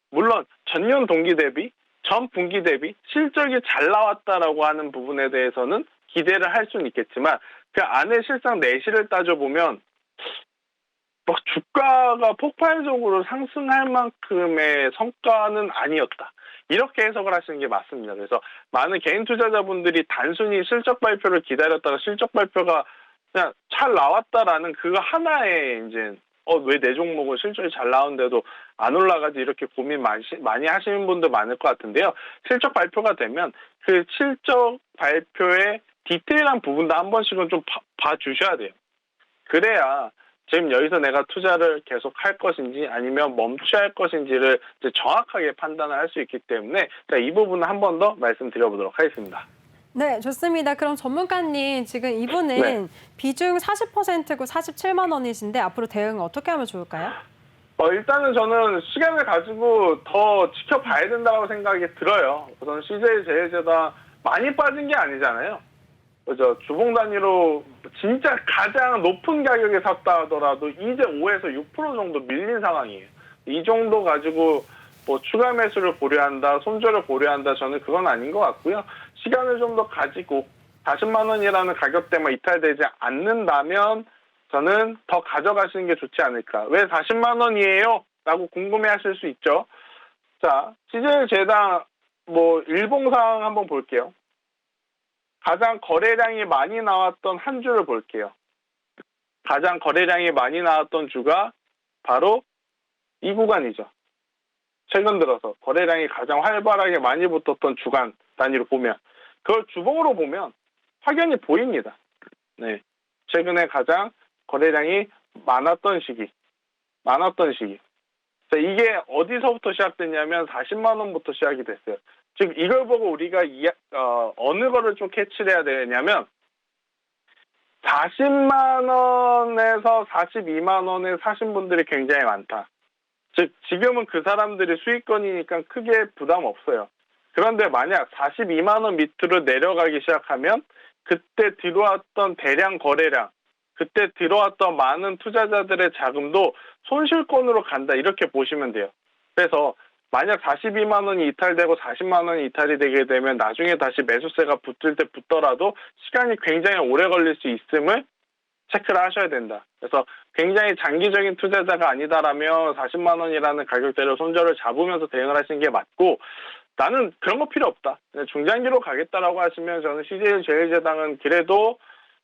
물론 전년 동기 대비, 전 분기 대비 실적이 잘 나왔다라고 하는 부분에 대해서는 기대를 할 수는 있겠지만 그 안에 실상 내실을 따져보면 막 주가가 폭발적으로 상승할 만큼의 성과는 아니었다. 이렇게 해석을 하시는 게 맞습니다. 그래서 많은 개인 투자자분들이 단순히 실적 발표를 기다렸다가 실적 발표가 그냥 잘 나왔다라는 그거 하나에 이제 왜 내 종목은 실적이 잘 나오는데도 안 올라가지 이렇게 고민 많이 하시는 분들 많을 것 같은데요. 실적 발표가 되면 그 실적 발표의 디테일한 부분도 한 번씩은 좀 봐주셔야 돼요. 그래야 지금 여기서 내가 투자를 계속 할 것인지 아니면 멈춰야 할 것인지를 이제 정확하게 판단을 할 수 있기 때문에 자, 이 부분은 한 번 더 말씀드려보도록 하겠습니다. 네, 좋습니다. 그럼 전문가님, 지금 이분은 네. 비중 40%고 47만 원이신데 앞으로 대응 어떻게 하면 좋을까요? 일단은 저는 시간을 가지고 더 지켜봐야 된다고 생각이 들어요. 우선 CJ 제일제당 많이 빠진 게 아니잖아요. 그죠? 주봉 단위로 진짜 가장 높은 가격에 샀다 하더라도 이제 5에서 6% 정도 밀린 상황이에요. 이 정도 가지고 뭐 추가 매수를 고려한다, 손절을 고려한다, 저는 그건 아닌 것 같고요. 시간을 좀 더 가지고 40만 원이라는 가격대만 이탈되지 않는다면 저는 더 가져가시는 게 좋지 않을까. 왜 40만 원이에요? 라고 궁금해하실 수 있죠. 자, CJ제당 뭐 일봉상 한번 볼게요. 가장 거래량이 많이 나왔던 한 주를 볼게요. 가장 거래량이 많이 나왔던 주가 바로 이 구간이죠. 최근 들어서 거래량이 가장 활발하게 많이 붙었던 주간 단위로 보면 그걸 주봉으로 보면 확연히 보입니다. 네, 최근에 가장 거래량이 많았던 시기. 자, 이게 어디서부터 시작됐냐면 40만 원부터 시작이 됐어요. 즉 이걸 보고 우리가 어느 거를 좀 캐치를 해야 되냐면 40만 원에서 42만 원에 사신 분들이 굉장히 많다. 즉 지금은 그 사람들이 수익권이니까 크게 부담 없어요. 그런데 만약 42만 원 밑으로 내려가기 시작하면 그때 들어왔던 대량 거래량, 그때 들어왔던 많은 투자자들의 자금도 손실권으로 간다 이렇게 보시면 돼요. 그래서 만약 42만 원이 이탈되고 40만 원이 이탈이 되게 되면 나중에 다시 매수세가 붙을 때 붙더라도 시간이 굉장히 오래 걸릴 수 있음을 체크를 하셔야 된다. 그래서 굉장히 장기적인 투자자가 아니다라면 40만 원이라는 가격대로 손절을 잡으면서 대응을 하시는 게 맞고 나는 그런 거 필요 없다. 중장기로 가겠다라고 하시면 저는 CJ제일제당은 그래도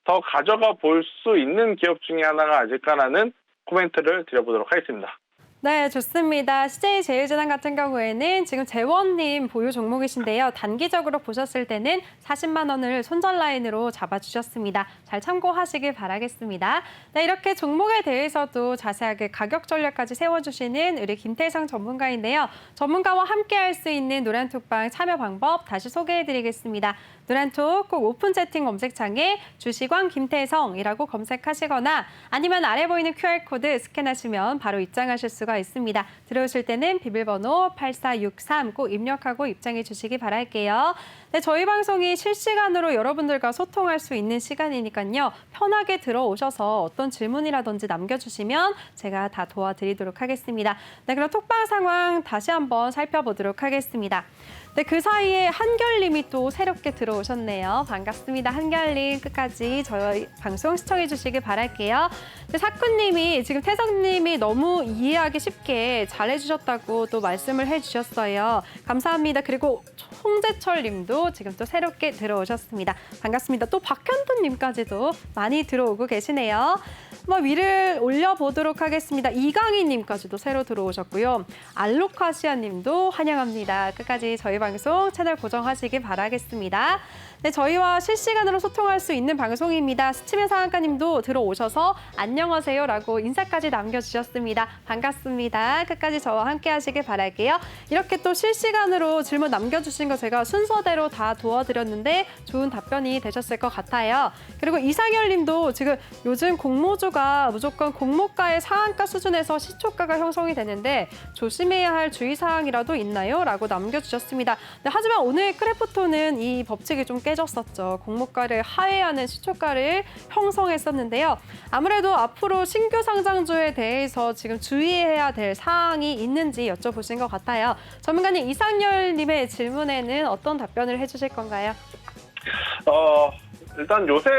더 가져가 볼 수 있는 기업 중에 하나가 아닐까라는 코멘트를 드려보도록 하겠습니다. 네, 좋습니다. CJ제일제당 같은 경우에는 지금 재원님 보유 종목이신데요. 단기적으로 보셨을 때는 40만 원을 손절 라인으로 잡아주셨습니다. 잘 참고하시길 바라겠습니다. 네, 이렇게 종목에 대해서도 자세하게 가격 전략까지 세워주시는 우리 김태성 전문가인데요. 전문가와 함께 할 수 있는 노란톡방 참여 방법 다시 소개해드리겠습니다. 노란톡 꼭 오픈 채팅 검색창에 주식왕 김태성이라고 검색하시거나 아니면 아래 보이는 QR코드 스캔하시면 바로 입장하실 수가 있습니다. 들어오실 때는 비밀번호 8463 꼭 입력하고 입장해 주시기 바랄게요. 네, 저희 방송이 실시간으로 여러분들과 소통할 수 있는 시간이니까요. 편하게 들어오셔서 어떤 질문이라든지 남겨주시면 제가 다 도와드리도록 하겠습니다. 네, 그럼 톡방 상황 다시 한번 살펴보도록 하겠습니다. 네, 그 사이에 한결님이 또 새롭게 들어오셨네요. 반갑습니다. 한결님 끝까지 저희 방송 시청해 주시길 바랄게요. 네, 사쿠님이 지금 태성님이 너무 이해하기 쉽게 잘해주셨다고 또 말씀을 해주셨어요. 감사합니다. 그리고 홍재철님도 지금 또 새롭게 들어오셨습니다. 반갑습니다. 또 박현두님까지도 많이 들어오고 계시네요. 한번 위를 올려보도록 하겠습니다. 이강희님까지도 새로 들어오셨고요. 알로카시아님도 환영합니다. 끝까지 저희 방송 채널 고정하시기 바라겠습니다. 네, 저희와 실시간으로 소통할 수 있는 방송입니다. 스치면 상한가님도 들어오셔서 안녕하세요라고 인사까지 남겨주셨습니다. 반갑습니다. 끝까지 저와 함께 하시길 바랄게요. 이렇게 또 실시간으로 질문 남겨주신 거 제가 순서대로 다 도와드렸는데 좋은 답변이 되셨을 것 같아요. 그리고 이상열님도 지금 요즘 공모주가 무조건 공모가의 상한가 수준에서 시초가가 형성이 되는데 조심해야 할 주의사항이라도 있나요? 라고 남겨주셨습니다. 네, 하지만 오늘 크래프톤은 이 법칙이 좀 깨졌었죠. 공모가를 하회하는 시초가를 형성했었는데요. 아무래도 앞으로 신규 상장주에 대해서 지금 주의해야 될 사항이 있는지 여쭤보신 것 같아요. 전문가님, 이상열님의 질문에는 어떤 답변을 해주실 건가요? 일단 요새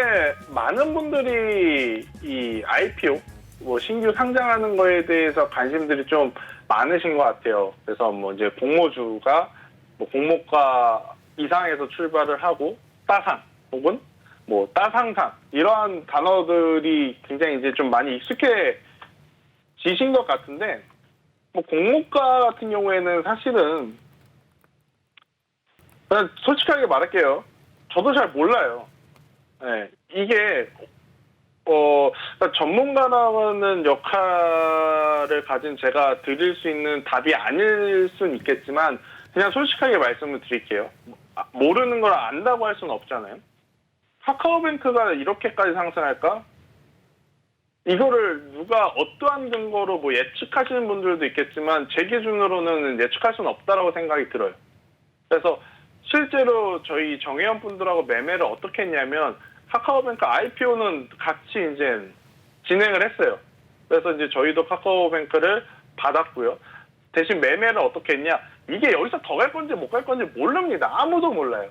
많은 분들이 이 IPO, 뭐 신규 상장하는 거에 대해서 관심들이 좀 많으신 것 같아요. 그래서 뭐 이제 공모주가 뭐 공모가 이상에서 출발을 하고 따상 혹은 뭐 따상상 이러한 단어들이 굉장히 이제 좀 많이 익숙해지고 지신 것 같은데, 뭐 공모가 같은 경우에는 사실은 그냥 솔직하게 말할게요. 저도 잘 몰라요. 네, 이게 그러니까 전문가라는 역할을 가진 제가 드릴 수 있는 답이 아닐 수는 있겠지만 그냥 솔직하게 말씀을 드릴게요. 모르는 걸 안다고 할 수는 없잖아요. 카카오뱅크가 이렇게까지 상승할까? 이거를 누가 어떠한 근거로 뭐 예측하시는 분들도 있겠지만 제 기준으로는 예측할 수는 없다라고 생각이 들어요. 그래서 실제로 저희 정혜원 분들하고 매매를 어떻게 했냐면 카카오뱅크 IPO는 같이 이제 진행을 했어요. 그래서 이제 저희도 카카오뱅크를 받았고요. 대신 매매를 어떻게 했냐? 이게 여기서 더 갈 건지 못 갈 건지 모릅니다. 아무도 몰라요.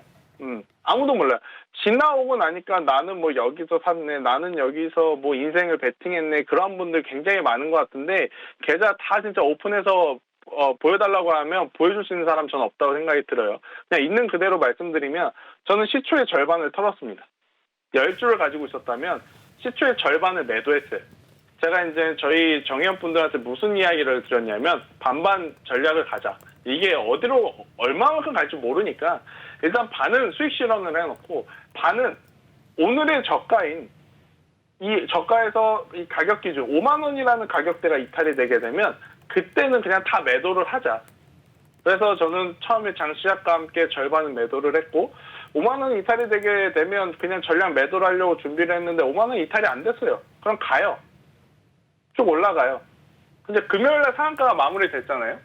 아무도 몰라요. 지나오고 나니까 나는 뭐 여기서 샀네, 나는 여기서 뭐 인생을 베팅했네, 그런 분들 굉장히 많은 것 같은데 계좌 다 진짜 오픈해서 보여달라고 하면 보여줄 수 있는 사람 저는 없다고 생각이 들어요. 그냥 있는 그대로 말씀드리면 저는 시초의 절반을 털었습니다. 10주를 가지고 있었다면 시초의 절반을 매도했어요. 제가 이제 저희 정의원 분들한테 무슨 이야기를 드렸냐면 반반 전략을 가자. 이게 어디로 얼마만큼 갈지 모르니까 일단 반은 수익 실현을 해놓고 반은 오늘의 저가인 이 저가에서 이 가격 기준 5만 원이라는 가격대가 이탈이 되게 되면 그때는 그냥 다 매도를 하자. 그래서 저는 처음에 장 시작과 함께 절반은 매도를 했고 5만 원 이탈이 되게 되면 그냥 전량 매도를 하려고 준비를 했는데 5만 원 이탈이 안 됐어요. 그럼 가요. 쭉 올라가요. 근데 금요일날 상한가가 마무리됐잖아요.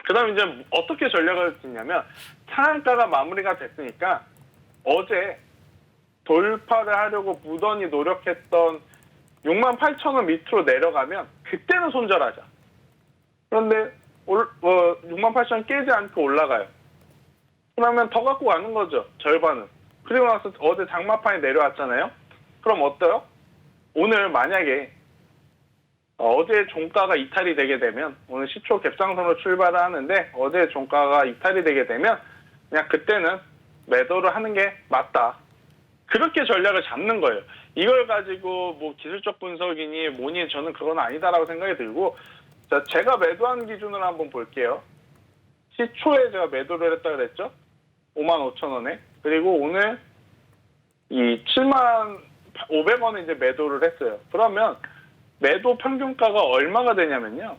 그 다음에 이제 어떻게 전략을 했냐면 상한가가 마무리가 됐으니까 어제 돌파를 하려고 무던히 노력했던 68,000원 밑으로 내려가면 그때는 손절하자. 그런데 68,000원 깨지 않고 올라가요. 그러면 더 갖고 가는 거죠. 절반은. 그리고 나서 어제 장마판이 내려왔잖아요. 그럼 어때요? 오늘 만약에 어제 종가가 이탈이 되게 되면 오늘 시초 갭상선으로 출발을 하는데 어제 종가가 이탈이 되게 되면 그냥 그때는 매도를 하는 게 맞다. 그렇게 전략을 잡는 거예요. 이걸 가지고 뭐 기술적 분석이니 뭐니 저는 그건 아니다라고 생각이 들고 자, 제가 매도한 기준으로 한번 볼게요. 시초에 제가 매도를 했다 그랬죠? 55,000원에. 그리고 오늘 이 77,500원에 이제 매도를 했어요. 그러면 매도 평균가가 얼마가 되냐면요.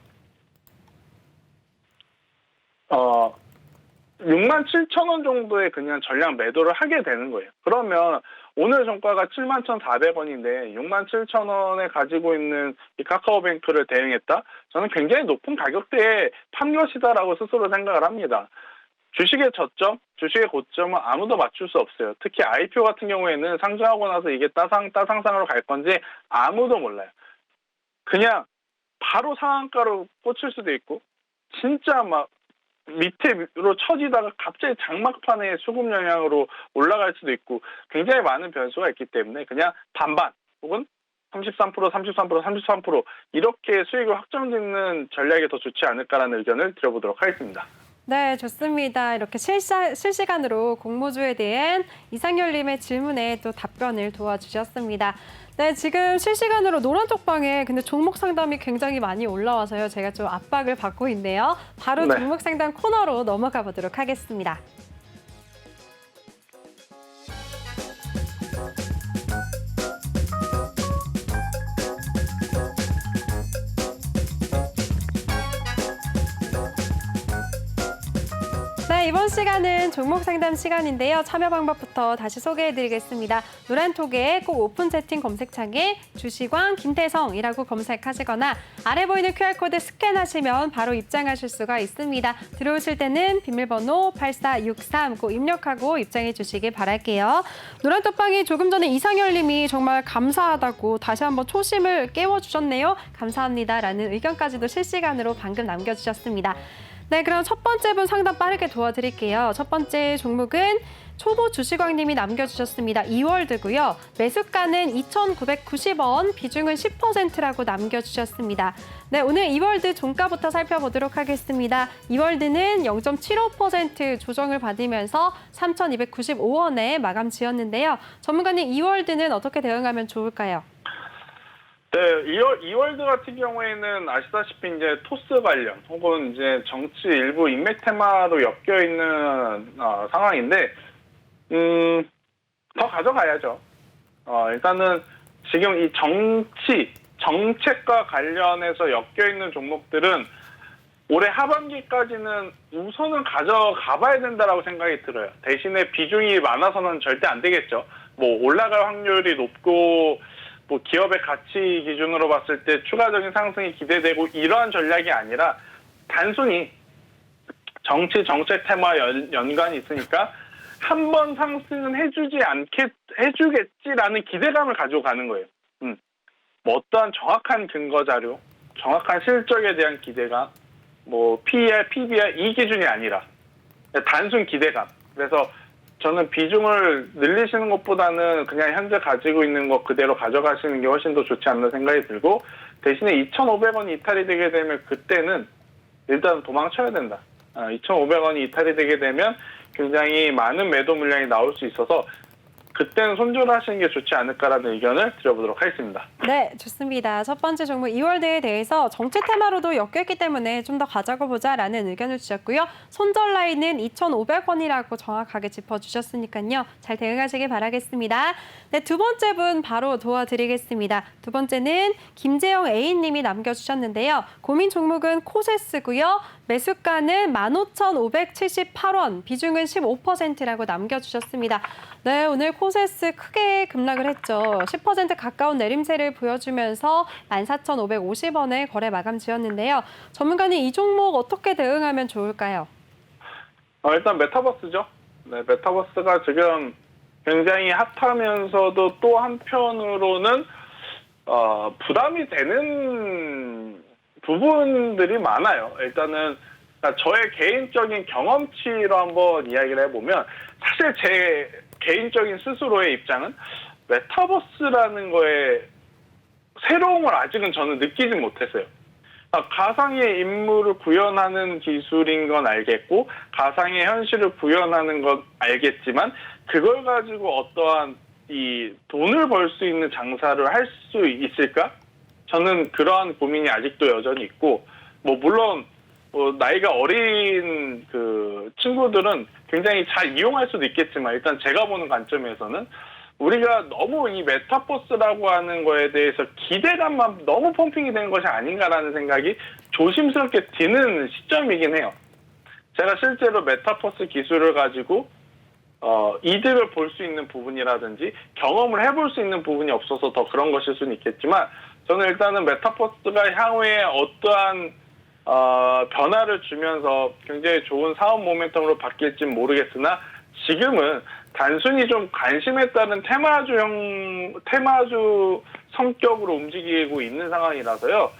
67,000원 정도의 그냥 전량 매도를 하게 되는 거예요. 그러면 오늘 종가가 71,400원인데 67,000원에 가지고 있는 이 카카오뱅크를 대응했다? 저는 굉장히 높은 가격대에 판 것이다라고 스스로 생각을 합니다. 주식의 저점, 주식의 고점은 아무도 맞출 수 없어요. 특히 IPO 같은 경우에는 상장하고 나서 이게 따상따상상으로 갈 건지 아무도 몰라요. 그냥 바로 상한가로 꽂힐 수도 있고 진짜 막 밑으로 처지다가 갑자기 장막판에 수급 영향으로 올라갈 수도 있고 굉장히 많은 변수가 있기 때문에 그냥 반반 혹은 33%, 33%, 33% 이렇게 수익을 확정짓는 전략이 더 좋지 않을까라는 의견을 드려보도록 하겠습니다. 네, 좋습니다. 이렇게 실시간으로 공모주에 대한 이상열님의 질문에 또 답변을 도와주셨습니다. 네, 지금 실시간으로 노란톡방에 근데 종목 상담이 굉장히 많이 올라와서요. 제가 좀 압박을 받고 있네요. 바로 네. 종목 상담 코너로 넘어가 보도록 하겠습니다. 네, 이번 시간은 종목 상담 시간인데요. 참여 방법부터 다시 소개해드리겠습니다. 노란톡에 꼭 오픈 채팅 검색창에 주시광 김태성이라고 검색하시거나 아래 보이는 QR코드 스캔하시면 바로 입장하실 수가 있습니다. 들어오실 때는 비밀번호 8463 꼭 입력하고 입장해 주시길 바랄게요. 노란톡방이 조금 전에 이상열 님이 정말 감사하다고 다시 한번 초심을 깨워주셨네요. 감사합니다라는 의견까지도 실시간으로 방금 남겨주셨습니다. 네, 그럼 첫 번째 분 상담 빠르게 도와드릴게요. 첫 번째 종목은 초보 주시광님이 남겨주셨습니다. 이월드고요. 매수가는 2,990원, 비중은 10%라고 남겨주셨습니다. 네, 오늘 이월드 종가부터 살펴보도록 하겠습니다. 이월드는 0.75% 조정을 받으면서 3,295원에 마감 지었는데요. 전문가님, 이월드는 어떻게 대응하면 좋을까요? 네, 이월드 같은 경우에는 아시다시피 이제 토스 관련 혹은 이제 정치 일부 인맥 테마로 엮여 있는 상황인데, 더 가져가야죠. 일단은 지금 이 정책과 관련해서 엮여 있는 종목들은 올해 하반기까지는 우선은 가져가 봐야 된다라고 생각이 들어요. 대신에 비중이 많아서는 절대 안 되겠죠. 뭐 올라갈 확률이 높고 뭐 기업의 가치 기준으로 봤을 때 추가적인 상승이 기대되고 이러한 전략이 아니라 단순히 정책 테마 연관이 있으니까 한 번 상승은 해주겠지라는 기대감을 가지고 가는 거예요. 뭐 어떠한 정확한 근거 자료, 정확한 실적에 대한 기대감, 뭐 PER, PBR 이 기준이 아니라 단순 기대감. 그래서 저는 비중을 늘리시는 것보다는 그냥 현재 가지고 있는 것 그대로 가져가시는 게 훨씬 더 좋지 않나 생각이 들고, 대신에 2,500원이 이탈이 되게 되면 그때는 일단 도망쳐야 된다. 2,500원이 이탈이 되게 되면 굉장히 많은 매도 물량이 나올 수 있어서 그때는 손절하시는 게 좋지 않을까라는 의견을 드려보도록 하겠습니다. 네, 좋습니다. 첫 번째 종목 이월드에 대해서 정치 테마로도 엮여있기 때문에 좀 더 가져가 보자라는 의견을 주셨고요. 손절 라인은 2,500원이라고 정확하게 짚어주셨으니까요. 잘 대응하시길 바라겠습니다. 네, 두 번째 분 바로 도와드리겠습니다. 두 번째는 김재영 A님이 남겨주셨는데요. 고민 종목은 코세스고요. 매수가는 15,578원, 비중은 15%라고 남겨주셨습니다. 네, 오늘 코세스 크게 급락을 했죠. 10% 가까운 내림세를 보여주면서 14,550원에 거래 마감 지었는데요. 전문가님, 이 종목 어떻게 대응하면 좋을까요? 일단 메타버스죠. 네, 메타버스가 지금 굉장히 핫하면서도 또 한편으로는 부담이 되는 부분들이 많아요. 일단은 저의 개인적인 경험치로 한번 이야기를 해보면, 사실 제 개인적인 스스로의 입장은 메타버스라는 거에 새로움을 아직은 저는 느끼지 못했어요. 가상의 인물을 구현하는 기술인 건 알겠고, 가상의 현실을 구현하는 건 알겠지만, 그걸 가지고 어떠한 이 돈을 벌 수 있는 장사를 할 수 있을까? 저는 그러한 고민이 아직도 여전히 있고, 뭐 물론 나이가 어린 그 친구들은 굉장히 잘 이용할 수도 있겠지만, 일단 제가 보는 관점에서는 우리가 너무 이 메타버스라고 하는 거에 대해서 기대감만 너무 펌핑이 된 것이 아닌가라는 생각이 조심스럽게 드는 시점이긴 해요. 제가 실제로 메타버스 기술을 가지고 이득을 볼 수 있는 부분이라든지 경험을 해볼 수 있는 부분이 없어서 더 그런 것일 수는 있겠지만, 저는 일단은 메타버스가 향후에 어떠한 변화를 주면서 굉장히 좋은 사업 모멘텀으로 바뀔지는 모르겠으나, 지금은 단순히 좀 관심에 따른 테마주 성격으로 움직이고 있는 상황이라서요.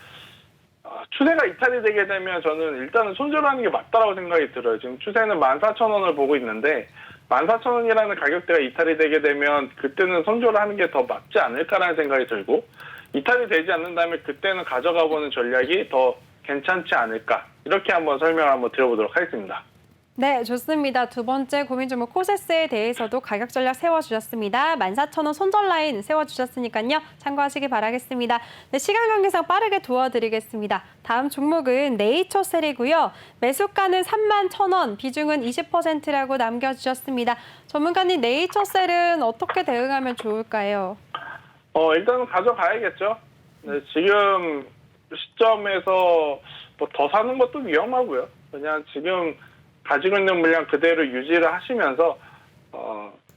추세가 이탈이 되게 되면 저는 일단은 손절하는 게 맞다라고 생각이 들어요. 지금 추세는 14,000원을 보고 있는데, 14,000원이라는 가격대가 이탈이 되게 되면 그때는 손절을 하는 게 더 맞지 않을까라는 생각이 들고, 이탈이 되지 않는다면 그때는 가져가 보는 전략이 더 괜찮지 않을까, 이렇게 한번 설명을 한번 드려보도록 하겠습니다. 네, 좋습니다. 두 번째 고민 종목 코세스에 대해서도 가격 전략 세워주셨습니다. 14,000원 손절 라인 세워주셨으니까요. 참고하시기 바라겠습니다. 네, 시간 관계상 빠르게 도와드리겠습니다. 다음 종목은 네이처셀이고요. 매수가는 31,000원, 비중은 20%라고 남겨주셨습니다. 전문가님, 네이처셀은 어떻게 대응하면 좋을까요? 일단은 가져가야겠죠. 네, 지금 시점에서 뭐 더 사는 것도 위험하고요. 그냥 지금 가지고 있는 물량 그대로 유지를 하시면서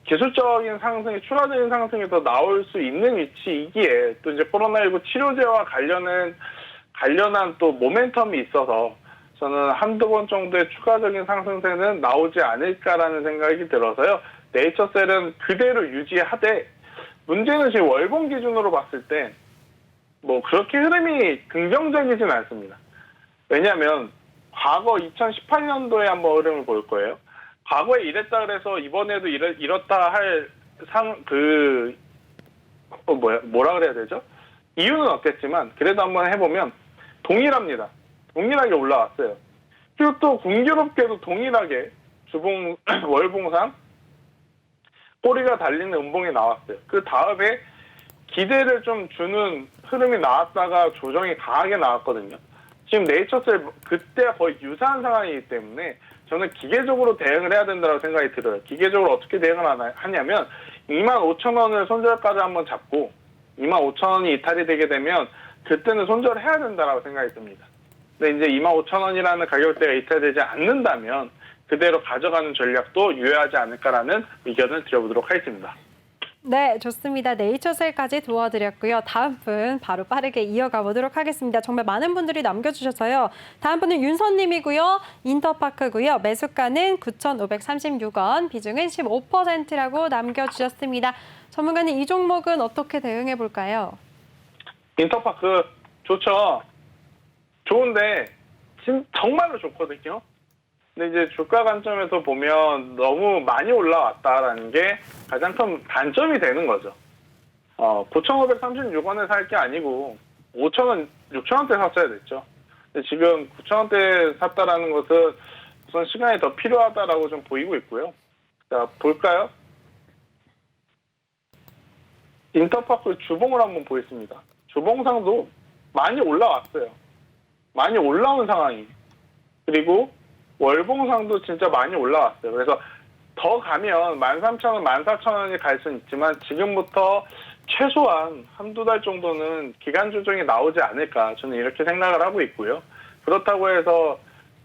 기술적인 상승이, 추가적인 상승이 더 나올 수 있는 위치이기에, 또 이제 코로나19 치료제와 관련한 또 모멘텀이 있어서 저는 한두 번 정도의 추가적인 상승세는 나오지 않을까라는 생각이 들어서요. 네이처셀은 그대로 유지하되, 문제는 지금 월봉 기준으로 봤을 때 뭐 그렇게 흐름이 긍정적이진 않습니다. 왜냐하면 과거 2018년도에 한번 흐름을 볼 거예요. 과거에 이랬다 그래서 이번에도 이렇다 할 뭐라 그래야 되죠? 이유는 없겠지만 그래도 한번 해보면 동일합니다. 동일하게 올라왔어요. 그리고 또 공교롭게도 동일하게 주봉 월봉상 꼬리가 달리는 음봉이 나왔어요. 그 다음에 기대를 좀 주는 흐름이 나왔다가 조정이 강하게 나왔거든요. 지금 네이처셀 그때와 거의 유사한 상황이기 때문에 저는 기계적으로 대응을 해야 된다고 생각이 들어요. 기계적으로 어떻게 대응을 하냐면 25,000원을 손절가를 한번 잡고 25,000원이 이탈이 되게 되면 그때는 손절을 해야 된다고 생각이 듭니다. 근데 이제 25,000원이라는 가격대가 이탈되지 않는다면 그대로 가져가는 전략도 유효하지 않을까라는 의견을 드려보도록 하겠습니다. 네, 좋습니다. 네이처셀까지 도와드렸고요. 다음 분 바로 빠르게 이어가 보도록 하겠습니다. 정말 많은 분들이 남겨주셔서요. 다음 분은 윤선님이고요. 인터파크고요. 매수가는 9,536원, 비중은 15%라고 남겨주셨습니다. 전문가님, 이 종목은 어떻게 대응해 볼까요? 인터파크 좋죠. 좋은데 정말로 좋거든요. 근데 이제 주가 관점에서 보면 너무 많이 올라왔다라는 게 가장 큰 단점이 되는 거죠. 9,536원에 살 게 아니고 5,000원, 6,000원대 샀어야 됐죠. 근데 지금 9,000원대 샀다라는 것은 우선 시간이 더 필요하다라고 좀 보이고 있고요. 자, 볼까요? 인터파크 주봉을 한번 보겠습니다. 주봉상도 많이 올라왔어요. 많이 올라온 상황이. 그리고 월봉상도 진짜 많이 올라왔어요. 그래서 더 가면 13,000원, 14,000원이 갈 수는 있지만 지금부터 최소한 한두 달 정도는 기간 조정이 나오지 않을까 저는 이렇게 생각을 하고 있고요. 그렇다고 해서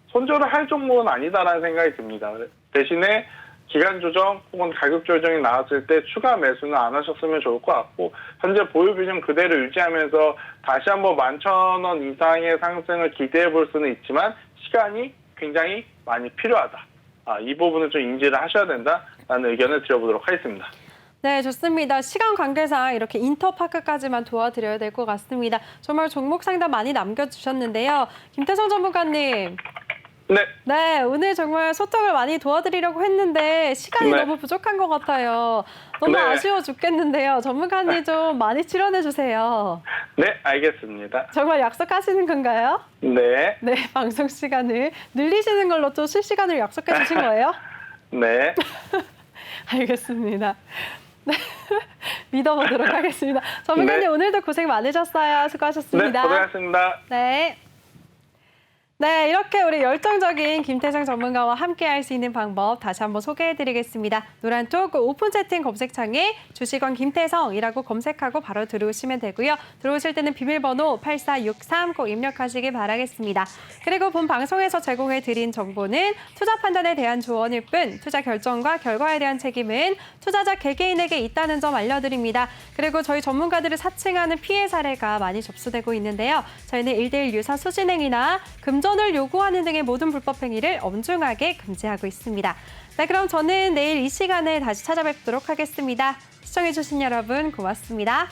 손절을 할 종목은 아니다라는 생각이 듭니다. 대신에 기간 조정 혹은 가격 조정이 나왔을 때 추가 매수는 안 하셨으면 좋을 것 같고 현재 보유 비중 그대로 유지하면서 다시 한번 11,000원 이상의 상승을 기대해 볼 수는 있지만 시간이 굉장히 많이 필요하다. 이 부분을 좀 인지를 하셔야 된다라는 의견을 드려보도록 하겠습니다. 네, 좋습니다. 시간 관계상 이렇게 인터파크까지만 도와드려야 될 것 같습니다. 정말 종목 상담 많이 남겨주셨는데요. 김태성 전문가님. 네, 오늘 정말 소통을 많이 도와드리려고 했는데 시간이 너무 부족한 것 같아요. 너무 아쉬워 죽겠는데요. 전문가님 좀 많이 출연해 주세요. 네, 알겠습니다. 정말 약속하시는 건가요? 네. 네, 방송 시간을 늘리시는 걸로 또 실시간으로 약속해 주신 거예요? 네. 알겠습니다. 네, 믿어보도록 하겠습니다. 전문가님 오늘도 고생 많으셨어요. 수고하셨습니다. 네, 고생하셨습니다. 네. 네, 이렇게 우리 열정적인 김태성 전문가와 함께 할 수 있는 방법 다시 한번 소개해드리겠습니다. 노란톡 오픈 채팅 검색창에 주식원 김태성이라고 검색하고 바로 들어오시면 되고요. 들어오실 때는 비밀번호 8463 꼭 입력하시기 바라겠습니다. 그리고 본 방송에서 제공해드린 정보는 투자 판단에 대한 조언일 뿐 투자 결정과 결과에 대한 책임은 투자자 개개인에게 있다는 점 알려드립니다. 그리고 저희 전문가들을 사칭하는 피해 사례가 많이 접수되고 있는데요. 저희는 1:1 유사 수신행위나 금전을 요구하는 등의 모든 불법 행위를 엄중하게 금지하고 있습니다. 네, 그럼 저는 내일 이 시간에 다시 찾아뵙도록 하겠습니다. 시청해주신 여러분 고맙습니다.